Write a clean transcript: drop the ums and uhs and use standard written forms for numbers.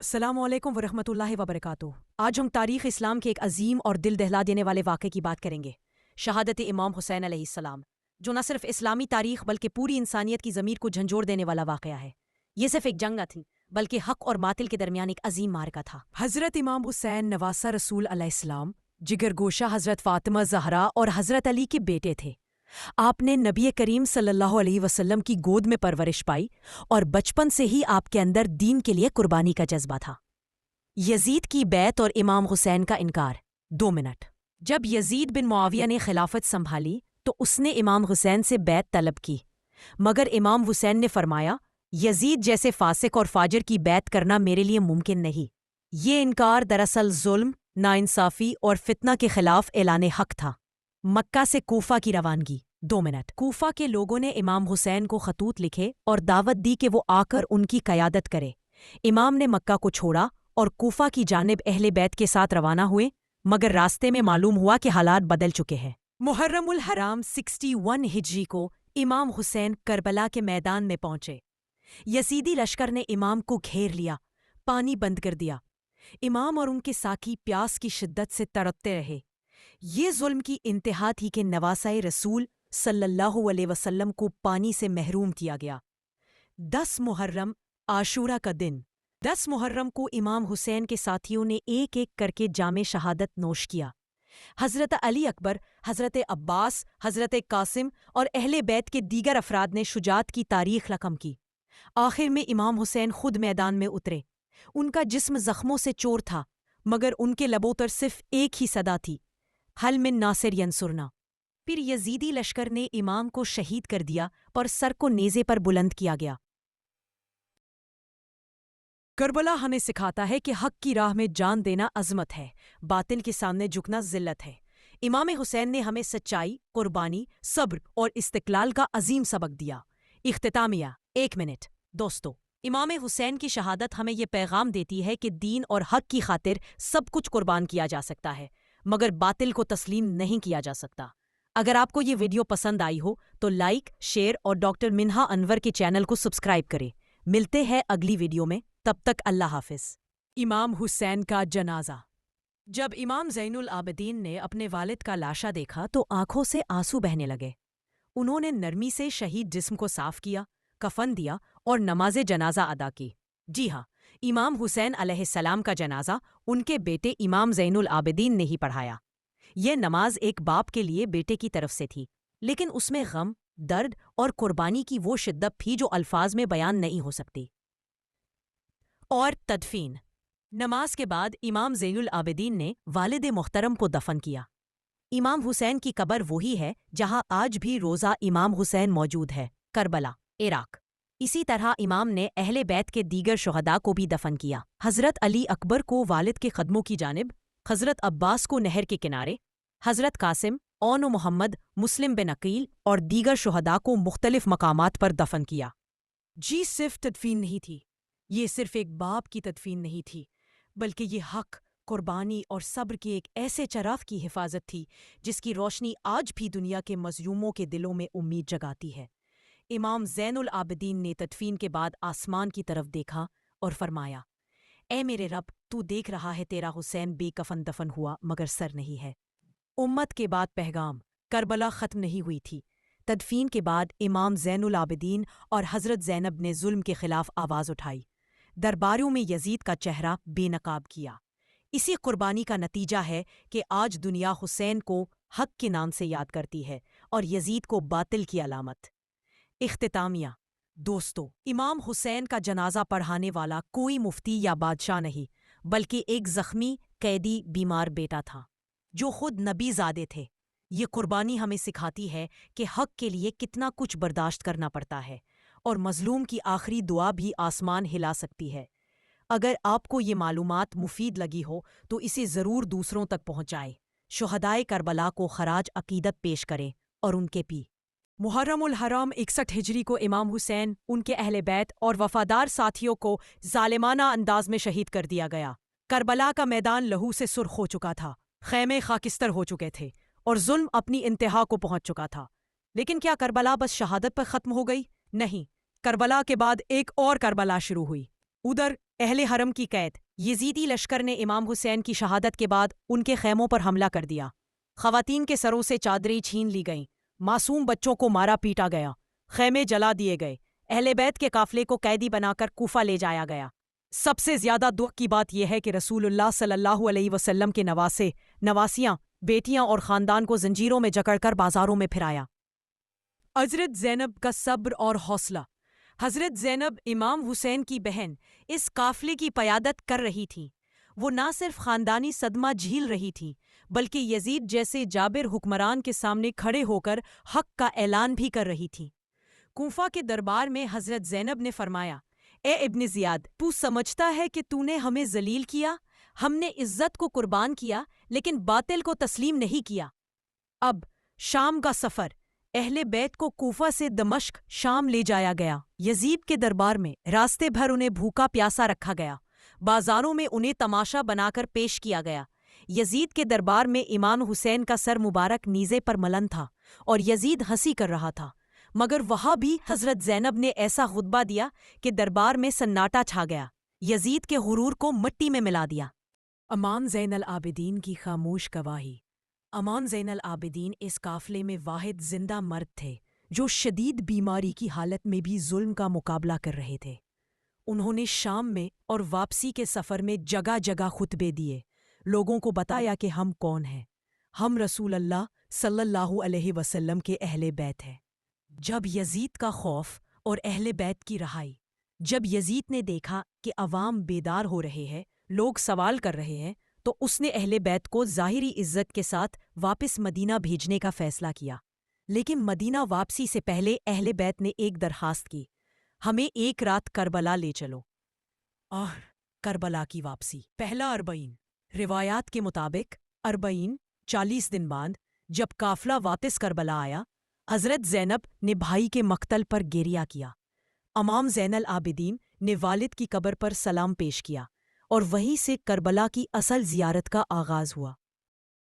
السلام علیکم ورحمۃ اللہ وبرکاتہ۔ آج ہم تاریخ اسلام کے ایک عظیم اور دل دہلا دینے والے واقعے کی بات کریں گے، شہادت امام حسین علیہ السلام، جو نہ صرف اسلامی تاریخ بلکہ پوری انسانیت کی ضمیر کو جھنجھوڑ دینے والا واقعہ ہے۔ یہ صرف ایک جنگ نہ تھی، بلکہ حق اور باطل کے درمیان ایک عظیم معرکہ تھا۔ حضرت امام حسین نواسہ رسول علیہ السلام، جگر گوشہ حضرت فاطمہ زہرا اور حضرت علی کے بیٹے تھے۔ آپ نے نبی کریم صلی اللہ علیہ وسلم کی گود میں پرورش پائی اور بچپن سے ہی آپ کے اندر دین کے لیے قربانی کا جذبہ تھا۔ یزید کی بیعت اور امام حسین کا انکار۔ 2 منٹ۔ جب یزید بن معاویہ نے خلافت سنبھالی تو اس نے امام حسین سے بیعت طلب کی، مگر امام حسین نے فرمایا، یزید جیسے فاسق اور فاجر کی بیعت کرنا میرے لیے ممکن نہیں۔ یہ انکار دراصل ظلم، ناانصافی اور فتنہ کے خلاف اعلان حق تھا۔ مکہ سے کوفہ کی روانگی۔ 2 منٹ۔ کوفہ کے لوگوں نے امام حسین کو خطوط لکھے اور دعوت دی کہ وہ آ کر ان کی قیادت کرے۔ امام نے مکہ کو چھوڑا اور کوفہ کی جانب اہل بیت کے ساتھ روانہ ہوئے، مگر راستے میں معلوم ہوا کہ حالات بدل چکے ہیں۔ محرم الحرام 61 ہجری کو امام حسین کربلا کے میدان میں پہنچے۔ یزیدی لشکر نے امام کو گھیر لیا، پانی بند کر دیا۔ امام اور ان کے ساقی پیاس کی شدت سے تڑپتے رہے۔ یہ ظلم کی انتہا تھی کہ نواسہ رسول صلی اللہ علیہ وسلم کو پانی سے محروم کیا گیا۔ 10 محرم عاشورہ کا دن۔ 10 محرم کو امام حسین کے ساتھیوں نے ایک ایک کر کے جام شہادت نوش کیا۔ حضرت علی اکبر، حضرت عباس، حضرت قاسم اور اہل بیت کے دیگر افراد نے شجاعت کی تاریخ رقم کی۔ آخر میں امام حسین خود میدان میں اترے۔ ان کا جسم زخموں سے چور تھا، مگر ان کے لبوں پر صرف ایک ہی صدا تھی، حل من ناصر ینصرنا۔ پھر یزیدی لشکر نے امام کو شہید کر دیا اور سر کو نیزے پر بلند کیا گیا۔ کربلا ہمیں سکھاتا ہے کہ حق کی راہ میں جان دینا عظمت ہے، باطل کے سامنے جھکنا ذلت ہے۔ امام حسین نے ہمیں سچائی، قربانی، صبر اور استقلال کا عظیم سبق دیا۔ اختتامیہ۔ 1 منٹ۔ دوستو، امام حسین کی شہادت ہمیں یہ پیغام دیتی ہے کہ دین اور حق کی خاطر سب کچھ قربان کیا جا سکتا ہے، مگر باطل کو تسلیم نہیں کیا جا سکتا۔ اگر آپ کو یہ ویڈیو پسند آئی ہو تو لائک، شیئر اور ڈاکٹر منہا انور کے چینل کو سبسکرائب کریں۔ ملتے ہیں اگلی ویڈیو میں، تب تک اللہ حافظ۔ امام حسین کا جنازہ۔ جب امام زین العابدین نے اپنے والد کا لاشا دیکھا تو آنکھوں سے آنسو بہنے لگے۔ انہوں نے نرمی سے شہید جسم کو صاف کیا، کفن دیا اور نماز جنازہ ادا کی۔ جی ہاں، امام حسین علیہ السلام کا جنازہ ان کے بیٹے امام زین العابدین نے ہی پڑھایا۔ یہ نماز ایک باپ کے لیے بیٹے کی طرف سے تھی، لیکن اس میں غم، درد اور قربانی کی وہ شدت تھی جو الفاظ میں بیان نہیں ہو سکتی۔ اور تدفین۔ نماز کے بعد امام زین العابدین نے والد محترم کو دفن کیا۔ امام حسین کی قبر وہی ہے جہاں آج بھی روضہ امام حسین موجود ہے، کربلا، عراق۔ اسی طرح امام نے اہل بیت کے دیگر شہداء کو بھی دفن کیا۔ حضرت علی اکبر کو والد کے قدموں کی جانب، حضرت عباس کو نہر کے کنارے، حضرت قاسم، اون و محمد، مسلم بن عقیل اور دیگر شہداء کو مختلف مقامات پر دفن کیا۔ جی صرف تدفین نہیں تھی، یہ صرف ایک باپ کی تدفین نہیں تھی، بلکہ یہ حق، قربانی اور صبر کے ایک ایسے چراغ کی حفاظت تھی جس کی روشنی آج بھی دنیا کے مظلوموں کے دلوں میں امید جگاتی ہے۔ امام زین العابدین نے تدفین کے بعد آسمان کی طرف دیکھا اور فرمایا، اے میرے رب، تو دیکھ رہا ہے تیرا حسین بے کفن دفن ہوا مگر سر نہیں ہے۔ امت کے بعد پیغام، کربلا ختم نہیں ہوئی تھی۔ تدفین کے بعد امام زین العابدین اور حضرت زینب نے ظلم کے خلاف آواز اٹھائی، درباروں میں یزید کا چہرہ بے نقاب کیا۔ اسی قربانی کا نتیجہ ہے کہ آج دنیا حسین کو حق کے نام سے یاد کرتی ہے اور یزید کو باطل کی علامت۔ اختتامیہ۔ دوستو، امام حسین کا جنازہ پڑھانے والا کوئی مفتی یا بادشاہ نہیں، بلکہ ایک زخمی، قیدی، بیمار بیٹا تھا جو خود نبی زادے تھے۔ یہ قربانی ہمیں سکھاتی ہے کہ حق کے لیے کتنا کچھ برداشت کرنا پڑتا ہے، اور مظلوم کی آخری دعا بھی آسمان ہلا سکتی ہے۔ اگر آپ کو یہ معلومات مفید لگی ہو تو اسے ضرور دوسروں تک پہنچائیں۔ شہدائے کربلا کو خراج عقیدت پیش کریں اور ان کے محرم الحرام 61 ہجری کو امام حسین، ان کے اہل بیت اور وفادار ساتھیوں کو ظالمانہ انداز میں شہید کر دیا گیا۔ کربلا کا میدان لہو سے سرخ ہو چکا تھا، خیمے خاکستر ہو چکے تھے اور ظلم اپنی انتہا کو پہنچ چکا تھا۔ لیکن کیا کربلا بس شہادت پر ختم ہو گئی؟ نہیں، کربلا کے بعد ایک اور کربلا شروع ہوئی۔ ادھر اہل حرم کی قید۔ یزیدی لشکر نے امام حسین کی شہادت کے بعد ان کے خیموں پر حملہ کر دیا۔ خواتین کے سروں سے چادریں چھین لی گئیں، معصوم بچوں کو مارا پیٹا گیا، خیمے جلا دیے گئے، اہل بیت کے قافلے کو قیدی بنا کر کوفہ لے جایا گیا۔ سب سے زیادہ دکھ کی بات یہ ہے کہ رسول اللہ صلی اللہ علیہ وسلم کے نواسے، نواسیاں، بیٹیاں اور خاندان کو زنجیروں میں جکڑ کر بازاروں میں پھرایا۔ حضرت زینب کا صبر اور حوصلہ۔ حضرت زینب امام حسین کی بہن اس قافلے کی قیادت کر رہی تھیں۔ وہ نہ صرف خاندانی صدمہ جھیل رہی تھیں بلکہ یزید جیسے جابر حکمران کے سامنے کھڑے ہو کر حق کا اعلان بھی کر رہی تھیں۔ کوفہ کے دربار میں حضرت زینب نے فرمایا، اے ابن زیاد، تو سمجھتا ہے کہ تو نے ہمیں ذلیل کیا؟ ہم نے عزت کو قربان کیا لیکن باطل کو تسلیم نہیں کیا۔ اب شام کا سفر۔ اہل بیت کو کوفہ سے دمشق شام لے جایا گیا۔ یزید کے دربار میں راستے بھر انہیں بھوکا پیاسا رکھا گیا۔ بازاروں میں انہیں تماشا بنا کر پیش کیا گیا۔ یزید کے دربار میں امام حسین کا سر مبارک نیزے پر ملن تھا اور یزید ہنسی کر رہا تھا، مگر وہاں بھی حضرت زینب نے ایسا خطبہ دیا کہ دربار میں سناٹا چھا گیا، یزید کے غرور کو مٹی میں ملا دیا۔ امام زین العابدین کی خاموش گواہی۔ امام زین العابدین اس قافلے میں واحد زندہ مرد تھے جو شدید بیماری کی حالت میں بھی ظلم کا مقابلہ کر رہے تھے۔ انہوں نے شام میں اور واپسی کے سفر میں جگہ جگہ خطبے دیے، لوگوں کو بتایا کہ ہم کون ہیں۔ ہم رسول اللہ صلی اللہ علیہ وسلم کے اہل بیت ہیں۔ جب یزید کا خوف اور اہل بیت کی رہائی۔ جب یزید نے دیکھا کہ عوام بیدار ہو رہے ہیں، لوگ سوال کر رہے ہیں، تو اس نے اہل بیت کو ظاہری عزت کے ساتھ واپس مدینہ بھیجنے کا فیصلہ کیا۔ لیکن مدینہ واپسی سے پہلے اہل بیت نے ایک درخواست کی، ہمیں ایک رات کربلا لے چلو۔ اور کربلا کی واپسی۔ پہلا اربعین۔ روایات کے مطابق اربعین 40 دن بعد جب قافلہ واپس کربلا آیا، حضرت زینب نے بھائی کے مقتل پر گریہ کیا۔ امام زین العابدین نے والد کی قبر پر سلام پیش کیا اور وہیں سے کربلا کی اصل زیارت کا آغاز ہوا۔